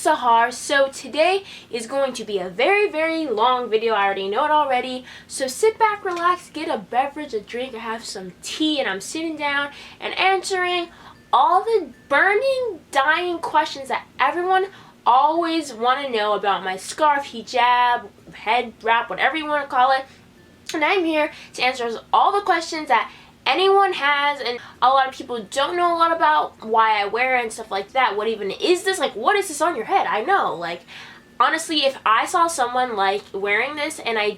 Sahar. So today is going to be a very long video. I already know it already. So sit back, relax, get a beverage, a drink, or have some tea, and I'm sitting down and answering all the burning, dying questions that everyone always want to know about my scarf, hijab, head wrap, whatever you want to call it. And I'm here to answer all the questions that anyone has, and a lot of people don't know a lot about why I wear it and stuff like that. What even is this? Like, what is this on your head? I know, like, honestly, if I saw someone like wearing this and I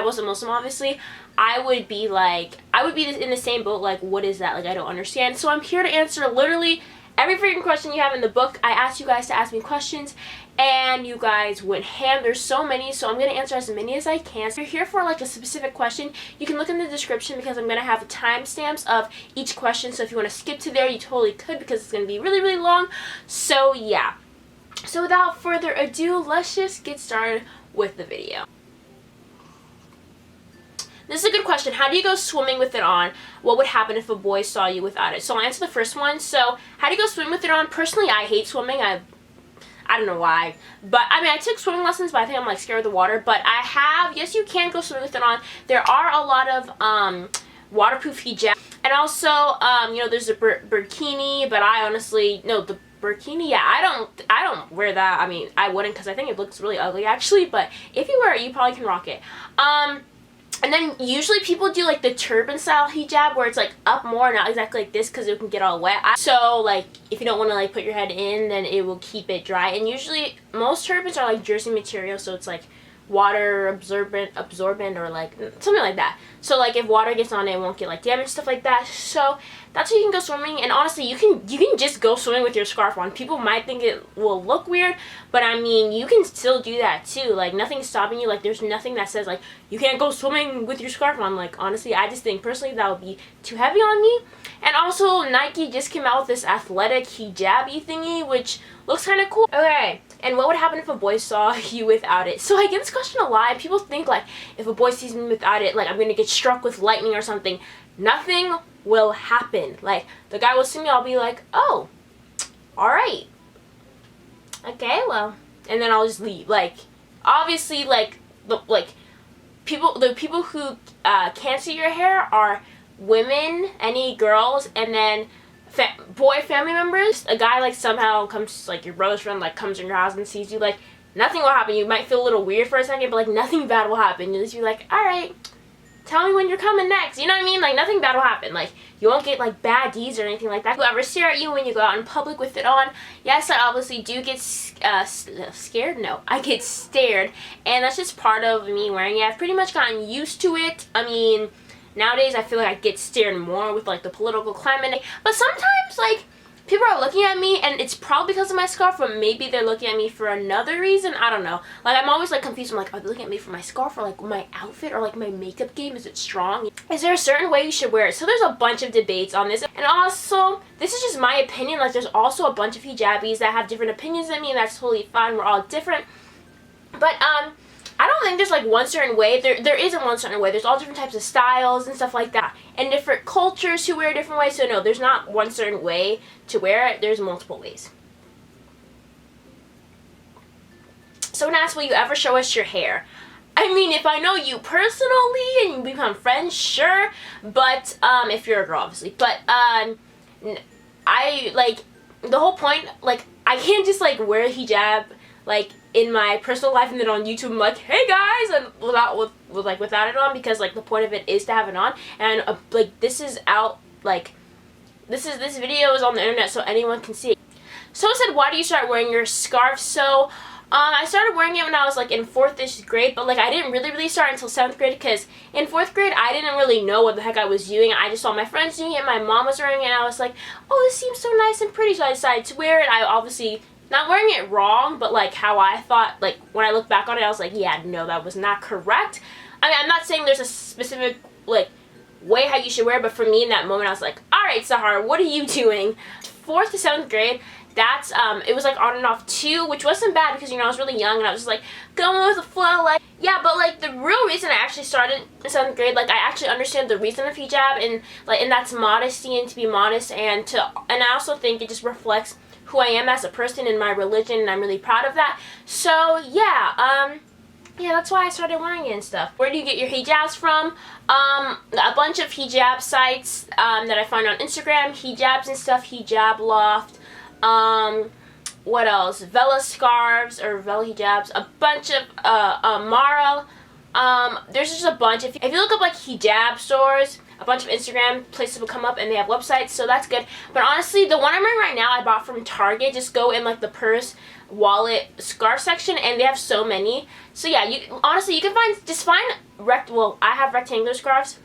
wasn't Muslim, obviously, I would be in the same boat, like, what is that? Like, I don't understand. So I'm here to answer literally every freaking question you have in the book. I asked you guys to ask me questions, and you guys went ham. There's so many, so I'm going to answer as many as I can. So if you're here for like a specific question, you can look in the description because I'm going to have timestamps of each question. So if you want to skip to there, you totally could because it's going to be really long. So yeah. So without further ado, let's just get started with the video. This is a good question. How do you go swimming with it on? What would happen if a boy saw you without it? So I'll answer the first one. So how do you go swimming with it on? Personally, I hate swimming. I don't know why, but I mean, I took swimming lessons, but I think I'm like scared of the water. But yes, you can go swimming with it on. There are a lot of waterproof hijab, and also you know, there's a burkini, but I honestly, no, the burkini, yeah, I don't wear that. I mean, I wouldn't because I think it looks really ugly actually, but if you wear it, you probably can rock it. And then usually people do like the turban style hijab where it's like up more, not exactly like this because it can get all wet. So like if you don't want to like put your head in, then it will keep it dry. And usually most turbans are like jersey material, so it's like water absorbent or like something like that. So like if water gets on it, it won't get like damaged, stuff like that. So that's how you can go swimming. And honestly, you can just go swimming with your scarf on. People might think it will look weird, but I mean, you can still do that too. Like, nothing's stopping you. Like, there's nothing that says like you can't go swimming with your scarf on. Like, honestly, I just think personally that would be too heavy on me. And also, Nike just came out with this athletic hijabi thingy, which looks kind of cool. Okay, and what would happen if a boy saw you without it? So I get this question a lot. People think like if a boy sees me without it, like I'm gonna get struck with lightning or something. Nothing will happen. Like, the guy will see me, I'll be like, oh, alright, okay, well, and then I'll just leave. Like, obviously, like the people who can't see your hair are women, any girls, and then boy family members. A guy like somehow comes, like your brother's friend, like comes in your house and sees you, like nothing will happen. You might feel a little weird for a second, but like nothing bad will happen. You'll just be like, alright, tell me when you're coming next. You know what I mean? Like, nothing bad will happen. Like, you won't get like bad deeds or anything like that. Whoever stare at you when you go out in public with it on, yes, I obviously do get scared. No, I get stared, and that's just part of me wearing it. I've pretty much gotten used to it. I mean, nowadays I feel like I get stared more with like the political climate, but sometimes like people are looking at me and it's probably because of my scarf, or maybe they're looking at me for another reason. I don't know. Like, I'm always like confused. I'm like, are they looking at me for my scarf or like my outfit or like my makeup game? Is it strong? Is there a certain way you should wear it? So there's a bunch of debates on this, and also this is just my opinion. Like, there's also a bunch of hijabis that have different opinions than me, and that's totally fine. We're all different. But I don't think there's like one certain way. There isn't one certain way. There's all different types of styles and stuff like that, and different cultures who wear a different way. So no, there's not one certain way to wear it. There's multiple ways. Someone asked, will you ever show us your hair? I mean, if I know you personally and you become friends, sure. But if you're a girl, obviously. But I like the whole point. Like, I can't just like wear a hijab like in my personal life and then on YouTube I'm like, hey guys, and without it on, because like the point of it is to have it on. And like, this is out, like this video is on the internet so anyone can see it. Someone said, why do you start wearing your scarf? So I started wearing it when I was like in 4th-ish grade, but like I didn't really start until 7th grade, because in 4th grade I didn't really know what the heck I was doing. I just saw my friends doing it, my mom was wearing it, and I was like, oh, this seems so nice and pretty, so I decided to wear it. I obviously not wearing it wrong, but like how I thought, like when I look back on it, I was like, yeah, no, that was not correct. I mean, I'm not saying there's a specific like way how you should wear it, but for me in that moment I was like, alright, Sahar, what are you doing? 4th to 7th grade, that's it was like on and off too, which wasn't bad because, you know, I was really young and I was just like going with the flow, like, yeah. But like the real reason I actually started in 7th grade, like I actually understand the reason of hijab, and like, and that's modesty and to be modest, and I also think it just reflects who I am as a person in my religion, and I'm really proud of that. So yeah, yeah, that's why I started wearing it and stuff. Where do you get your hijabs from? A bunch of hijab sites that I find on Instagram, hijabs and stuff, hijab loft. What else? Vela scarves or Vela hijabs. A bunch of Mara. There's just a bunch. If you look up like hijab stores, a bunch of Instagram places will come up and they have websites, so that's good. But honestly, the one I'm wearing right now I bought from Target. Just go in like the purse, wallet, scarf section, and they have so many. So yeah, honestly you can find well, I have rectangular scarves.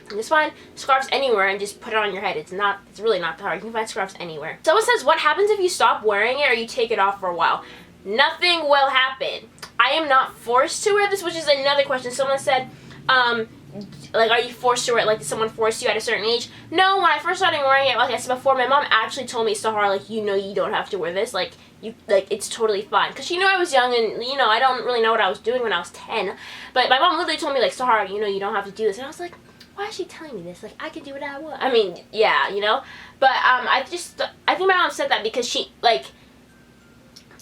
Just find scarves anywhere and just put it on your head. It's really not that hard. You can find scarves anywhere. Someone says, what happens if you stop wearing it or you take it off for a while? Nothing will happen. I am not forced to wear this, which is another question. Someone said, like, are you forced to wear it? Like, did someone force you at a certain age? No, when I first started wearing it, like I said before, my mom actually told me, Sahar, like, you know you don't have to wear this. Like, it's totally fine. Because she knew I was young and, you know, I don't really know what I was doing when I was 10. But my mom literally told me, like, Sahar, you know you don't have to do this. And I was like, why is she telling me this? Like, I can do what I want. I mean, yeah, you know? But, I think my mom said that because she, like,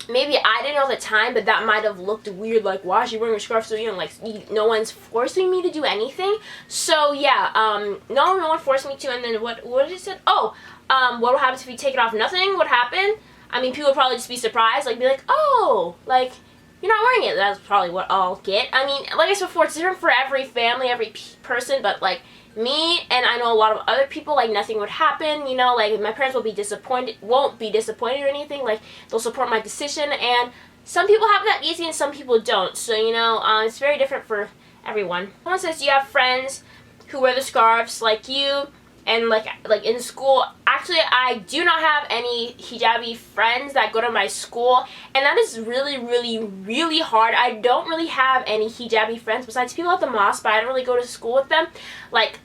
maybe I didn't know at the time, but that might have looked weird. Like, why is she wearing a scarf so young? Like, no one's forcing me to do anything. So, yeah, no one forced me to. And then what did it say? Oh, what will happen if you take it off? Nothing would happen. I mean, people would probably just be surprised. Like, be like, oh, like, you're not wearing it. That's probably what I'll get. I mean, like I said before, it's different for every family, every person, but, like, me and I know a lot of other people, like, nothing would happen, you know, like, my parents won't be disappointed or anything, like, they'll support my decision, and some people have that easy and some people don't, so, you know, it's very different for everyone. Someone says, do you have friends who wear the scarves like you, and, like in school? Actually, I do not have any hijabi friends that go to my school, and that is really, really, really hard. I don't really have any hijabi friends besides people at the mosque, but I don't really go to school with them. Like,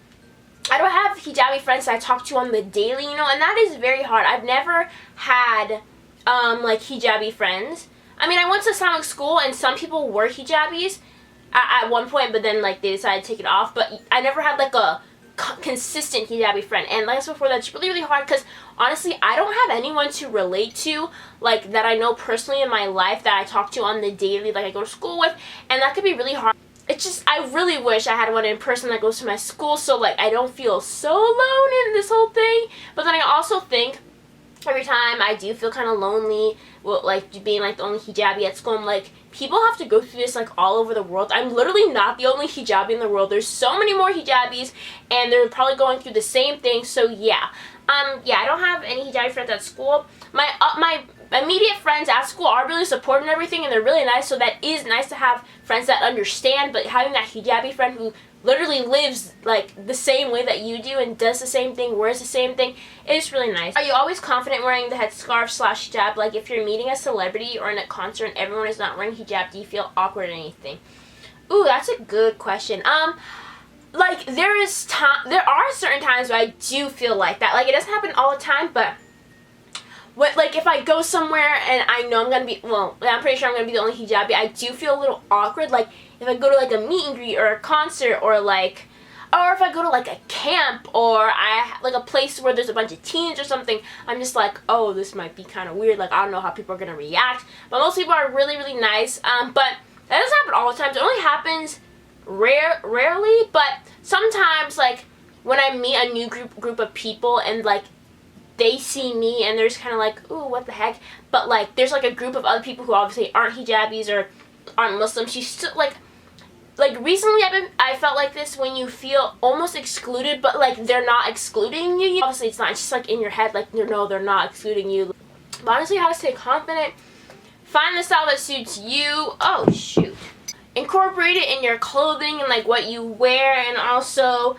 I don't have hijabi friends that I talk to on the daily, you know, and that is very hard. I've never had, like, hijabi friends. I mean, I went to Islamic school, and some people were hijabis at one point, but then, like, they decided to take it off, but I never had, like, a consistent hijabi friend. And like I said before, that's really, really hard because honestly I don't have anyone to relate to, like, that I know personally in my life that I talk to on the daily, like I go to school with, and that could be really hard. It's just, I really wish I had one in person that goes to my school, so like I don't feel so alone in this whole thing. But then I also think every time I do feel kind of lonely, well, like being like the only hijabi at school, I'm like, people have to go through this like all over the world. I'm literally not the only hijabi in the world. There's so many more hijabis, and they're probably going through the same thing. So yeah, yeah, I don't have any hijabi friends at school. My immediate friends at school are really supportive and everything, and they're really nice. So that is nice to have friends that understand. But having that hijabi friend who literally lives like the same way that you do and does the same thing, wears the same thing, it's really nice. Are you always confident wearing the headscarf / hijab? Like, if you're meeting a celebrity or in a concert and everyone is not wearing hijab, do you feel awkward or anything? Ooh, that's a good question. Like, there are certain times where I do feel like that. Like, it doesn't happen all the time, but like, if I go somewhere and I know I'm gonna be, well, I'm pretty sure I'm gonna be the only hijabi, I do feel a little awkward. Like, if I go to like a meet and greet or a concert, or if I go to like a camp or like a place where there's a bunch of teens or something, I'm just like, oh, this might be kind of weird. Like, I don't know how people are gonna react. But most people are really, really nice. But that doesn't happen all the time. It only happens rarely. But sometimes, like, when I meet a new group of people and like they see me and they're just kind of like, ooh, what the heck? But like, there's like a group of other people who obviously aren't hijabis or aren't Muslims. You still like recently I felt like this, when you feel almost excluded, but like they're not excluding you. Obviously it's not, it's just like in your head, like, no, they're not excluding you. But honestly, how to stay confident: find the style that suits you. Oh shoot. Incorporate it in your clothing and like what you wear, and also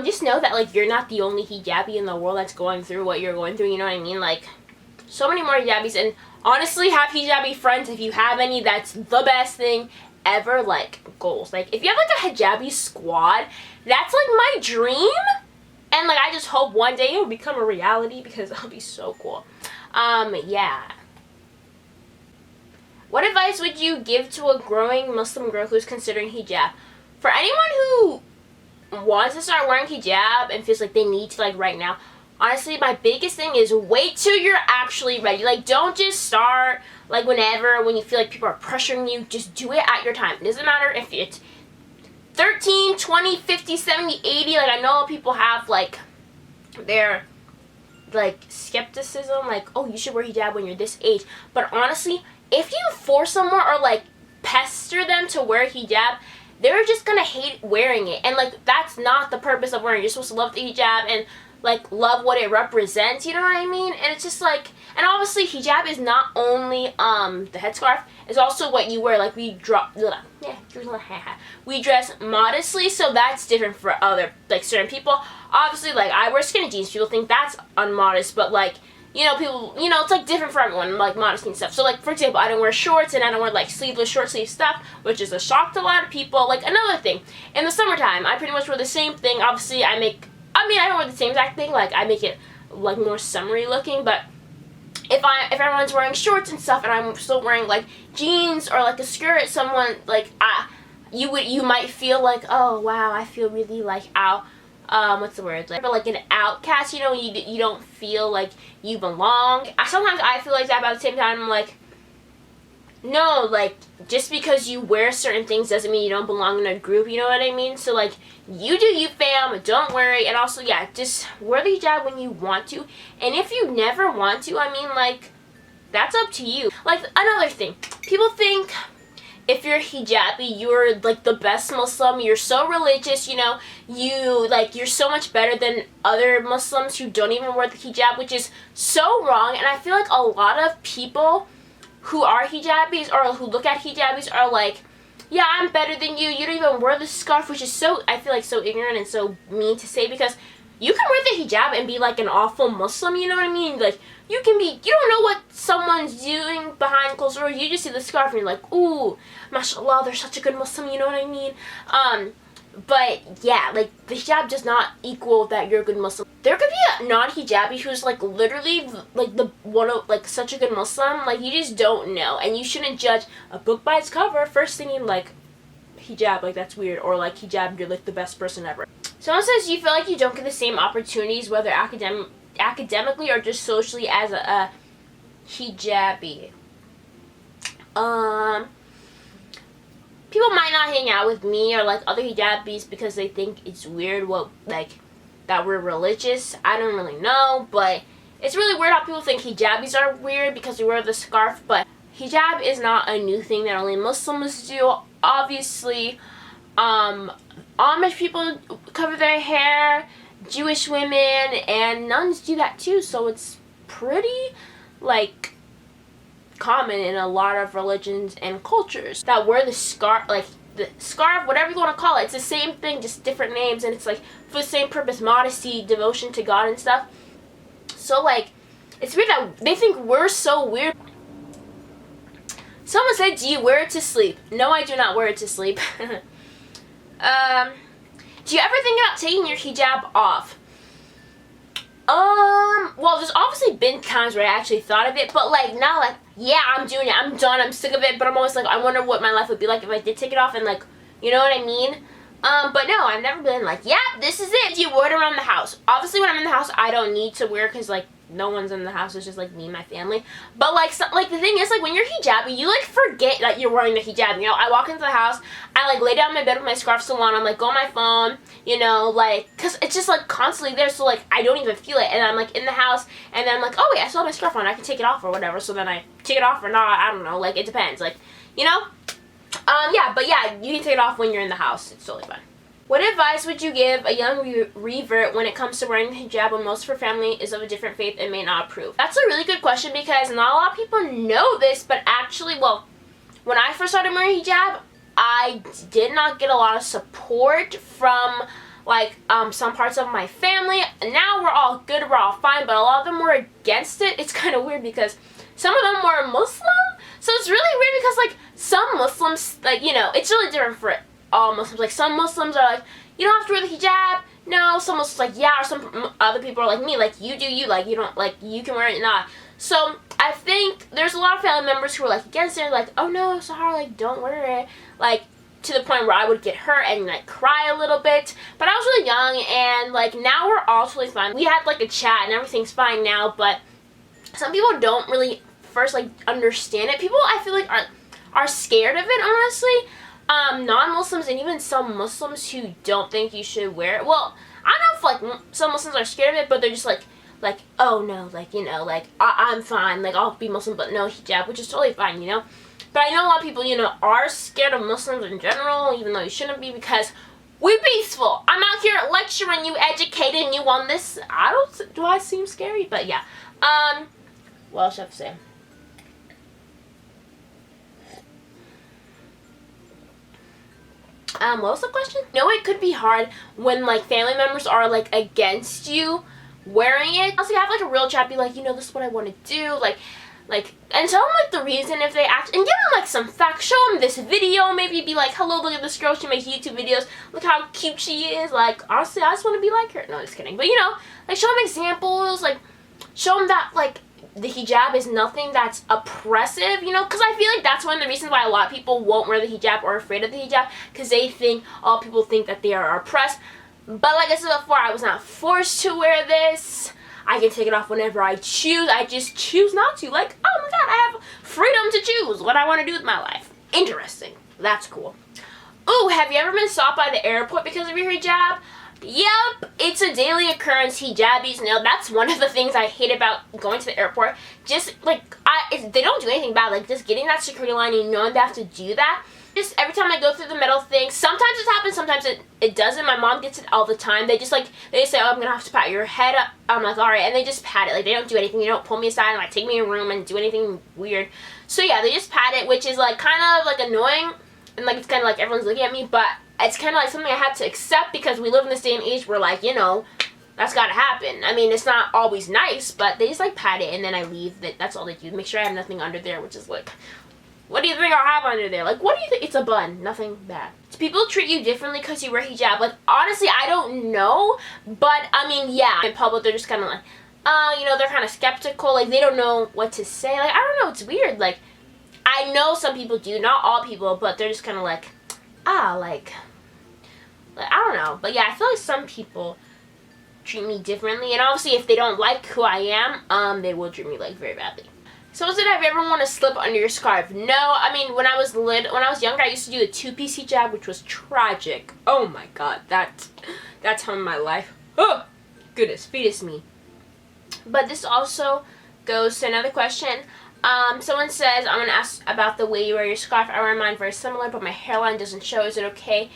just know that like you're not the only hijabi in the world that's going through what you're going through, you know what I mean? Like, so many more hijabis, and honestly, have hijabi friends if you have any. That's the best thing ever. Like, goals. Like, if you have like a hijabi squad, that's like my dream, and like I just hope one day it'll become a reality because that'll be so cool. Yeah. What advice would you give to a growing Muslim girl who's considering hijab? For anyone who wants to start wearing hijab and feels like they need to, like, right now, honestly, my biggest thing is wait till you're actually ready. Like, don't just start, like, whenever, when you feel like people are pressuring you. Just do it at your time. It doesn't matter if it's 13, 20, 50, 70, 80. Like, I know people have, like, their, like, skepticism. Like, oh, you should wear hijab when you're this age. But honestly, if you force someone or, like, pester them to wear hijab, they're just gonna hate wearing it. And, like, that's not the purpose of wearing it. You're supposed to love the hijab and, like, love what it represents, you know what I mean? And it's just, like, and obviously hijab is not only the headscarf, it's also what you wear. Like, we dress modestly, so that's different for other, like, certain people. Obviously, like, I wear skinny jeans, people think that's unmodest, but, like, you know, people, you know, it's, like, different for everyone, like, modesty and stuff. So, like, for example, I don't wear shorts, and I don't wear, like, sleeveless, short sleeve stuff, which is a shock to a lot of people. Like, another thing, in the summertime, I pretty much wear the same thing. Obviously, I don't wear the same exact thing, like, I make it, like, more summery looking, but if everyone's wearing shorts and stuff, and I'm still wearing, like, jeans or, like, a skirt, someone, like, you might feel like, oh, wow, I feel really, like, what's the word, like an outcast, you know, you don't feel like you belong. Sometimes I feel like that, but at the same time, I'm like, no, like, just because you wear certain things doesn't mean you don't belong in a group, you know what I mean? So, like, you do you, fam, don't worry. And also, yeah, just wear the hijab when you want to. And if you never want to, I mean, like, that's up to you. Like, another thing, people think if you're hijabi, you're, like, the best Muslim, you're so religious, you know, you're so much better than other Muslims who don't even wear the hijab, which is so wrong. And I feel like a lot of people who are hijabis or who look at hijabis are like, yeah, I'm better than you, you don't even wear the scarf, which is so, I feel like, so ignorant and so mean to say, because you can wear the hijab and be, like, an awful Muslim, you know what I mean? Like, you don't know what someone's doing behind closed doors, you just see the scarf and you're like, ooh, mashallah, they're such a good Muslim, you know what I mean? But, yeah, like, the hijab does not equal that you're a good Muslim. There could be a non-hijabi who's, like, literally, like, such a good Muslim. Like, you just don't know. And you shouldn't judge a book by its cover first thinking, like, hijab, like, that's weird. Or, like, hijab, you're, like, the best person ever. Someone says you feel like you don't get the same opportunities, whether academically or just socially, as a hijabi. People might not hang out with me or, like, other hijabis because they think it's weird that we're religious. I don't really know, but it's really weird how people think hijabis are weird because we wear the scarf, but hijab is not a new thing that only Muslims do. Obviously, Amish people cover their hair, Jewish women, and nuns do that too, so it's pretty, like, common in a lot of religions and cultures that wear the scarf, like, the scarf, whatever you want to call it. It's the same thing, just different names, and it's, like, for the same purpose, modesty, devotion to God and stuff. So, like, it's weird that they think we're so weird. Someone said, do you wear it to sleep? No, I do not wear it to sleep. Do you ever think about taking your hijab off? Well, there's obviously been times where I actually thought of it, but, like, now, like, yeah, I'm doing it, I'm done, I'm sick of it, but I'm always like, I wonder what my life would be like if I did take it off, and, like, you know what I mean? But no, I've never been like, yeah, this is it. Do you wear it around the house? Obviously, when I'm in the house, I don't need to wear it because, like, no one's in the house. It's just, like, me and my family. But, like, the thing is, like, when you're hijabi, you, like, forget that you're wearing the hijab, you know? I walk into the house, I, like, lay down in my bed with my scarf still on, I'm, like, go on my phone, you know, like, because it's just, like, constantly there, so, like, I don't even feel it, and I'm, like, in the house, and then I'm, like, oh, wait, I still have my scarf on, I can take it off or whatever, so then I take it off or not, I don't know, like, it depends, like, you know? Yeah, but, yeah, you can take it off when you're in the house, it's totally fine. What advice would you give a young revert when it comes to wearing the hijab when most of her family is of a different faith and may not approve? That's a really good question because not a lot of people know this, but actually, well, when I first started wearing hijab, I did not get a lot of support from, like, some parts of my family. And now we're all good, we're all fine, but a lot of them were against it. It's kind of weird because some of them were Muslim, so it's really weird because, like, some Muslims, like, you know, it's really different for all Muslims. Like, some Muslims are like, you don't have to wear the hijab. No, some Muslims like, yeah, or some other people are like me, like, you do you, like, you don't, like, you can wear it, not. So, I think there's a lot of family members who are, like, against it, like, oh no, Sahara, like, don't wear it. Like, to the point where I would get hurt and like cry a little bit. But I was really young, and like now we're all totally fine. We had like a chat and everything's fine now, but some people don't really first like understand it. People, I feel like, are scared of it, honestly. Non-Muslims and even some Muslims who don't think you should wear it. Well, I don't know if like some Muslims are scared of it, but they're just like, oh no, like, you know, like I'm fine, like I'll be Muslim but no hijab, which is totally fine, you know. But I know a lot of people, you know, are scared of Muslims in general, even though you shouldn't be, because we're peaceful. I'm out here lecturing you, educating you on this. Do I seem scary? But yeah. What else do I have to say? What was the question? No, it could be hard when like family members are like against you wearing it. Also, you have like a real chat, be like, you know, this is what I want to do, like, and tell them like the reason if they act, and give them like some facts. Show them this video, maybe be like, hello, look at this girl, she makes YouTube videos, look how cute she is, like, honestly, I just want to be like her. No, just kidding. But you know, like, show them examples, like, show them that like the hijab is nothing that's oppressive, you know, because I feel like that's one of the reasons why a lot of people won't wear the hijab or are afraid of the hijab, because they think, all people think that they are oppressed. But like I said before, I was not forced to wear this. I can take it off whenever I choose. I just choose not to. Like, oh my god, I have freedom to choose what I want to do with my life. Interesting. That's cool. Ooh, have you ever been stopped by the airport because of your hijab? Yep, it's a daily occurrence, hijabis. Now, that's one of the things I hate about going to the airport. Just, like, they don't do anything bad. Like, just getting that security line and knowing they have to do that. Just every time I go through the metal thing, sometimes it happens, sometimes it doesn't. My mom gets it all the time. They just, like, they say, oh, I'm going to have to pat your head up. I'm like, alright, and they just pat it. Like, they don't do anything. They don't pull me aside and, like, take me in a room and do anything weird. So, yeah, they just pat it, which is, like, kind of, like, annoying. And, like, it's kind of like everyone's looking at me, but it's kind of like something I had to accept because we live in this day and age where, like, you know, that's gotta happen. I mean, it's not always nice, but they just, like, pat it, and then I leave. That's all they do. Make sure I have nothing under there, which is, like, what do you think I have under there? Like, what do you think? It's a bun. Nothing bad. Do people treat you differently because you wear hijab? Like, honestly, I don't know, but, I mean, yeah. In public, they're just kind of like, you know, they're kind of skeptical. Like, they don't know what to say. Like, I don't know. It's weird. Like, I know some people do. Not all people, but they're just kind of like, like, I don't know. But yeah, I feel like some people treat me differently. And obviously, if they don't like who I am, they will treat me, like, very badly. Someone said, have you ever worn a slip under your scarf? No, I mean, when I was younger, I used to do a two-piece hijab, which was tragic. Oh my god, that time in my life. Oh, goodness, fetus me. But this also goes to another question. Someone says, I'm going to ask about the way you wear your scarf. I wear mine very similar, but my hairline doesn't show. Is it okay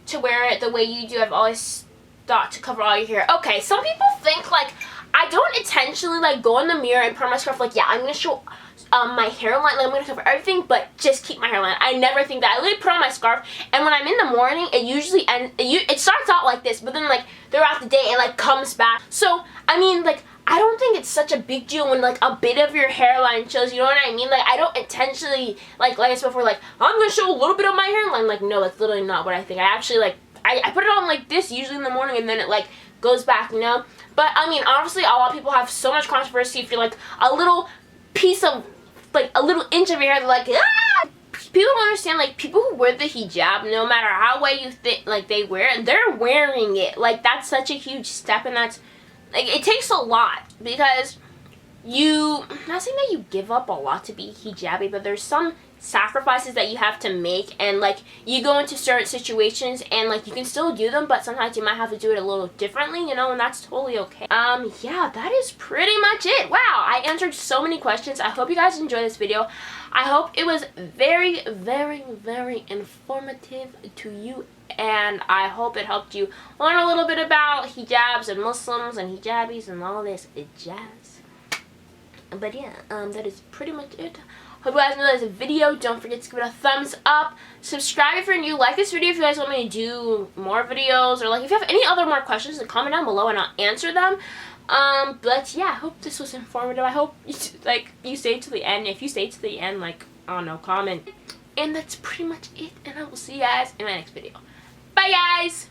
to wear it the way you do? I've always thought to cover all your hair. Okay, some people think, like, I don't intentionally, like, go in the mirror and put on my scarf, like, yeah, I'm going to show my hairline, like, I'm going to cover everything, but just keep my hairline. I never think that. I literally put on my scarf, and when I'm in the morning, it usually it starts out like this, but then, like, throughout the day, it, like, comes back. So, I mean, like, I don't think it's such a big deal when, like, a bit of your hairline shows, you know what I mean? Like, I don't intentionally, like I said before, like, I'm going to show a little bit of my hairline. Like, no, that's literally not what I think. I actually, like, I put it on like this, usually in the morning, and then it, like, goes back, you know? But, I mean, obviously, a lot of people have so much controversy if you're, like, a little piece of, like, a little inch of your hair, they're like, ah! People don't understand, like, people who wear the hijab, no matter how way you think, like, they wear it, they're wearing it. Like, that's such a huge step, and that's, like, it takes a lot, because I'm not saying that you give up a lot to be hijabi, but there's some sacrifices that you have to make, and, like, you go into certain situations, and, like, you can still do them, but sometimes you might have to do it a little differently, you know, and that's totally okay. Yeah, that is pretty much it. Wow, I answered so many questions. I hope you guys enjoyed this video. I hope it was very, very, very informative to you, and I hope it helped you learn a little bit about hijabs and Muslims and hijabis and all this jazz. But yeah, that is pretty much it. Hope you guys enjoyed this video. Don't forget to give it a thumbs up. Subscribe if you're new. Like this video if you guys want me to do more videos, or, like, if you have any other more questions, then comment down below and I'll answer them. But yeah, I hope this was informative. I hope you stayed to the end. If you stayed to the end, like, I don't know, comment. And that's pretty much it, and I will see you guys in my next video. Bye, guys!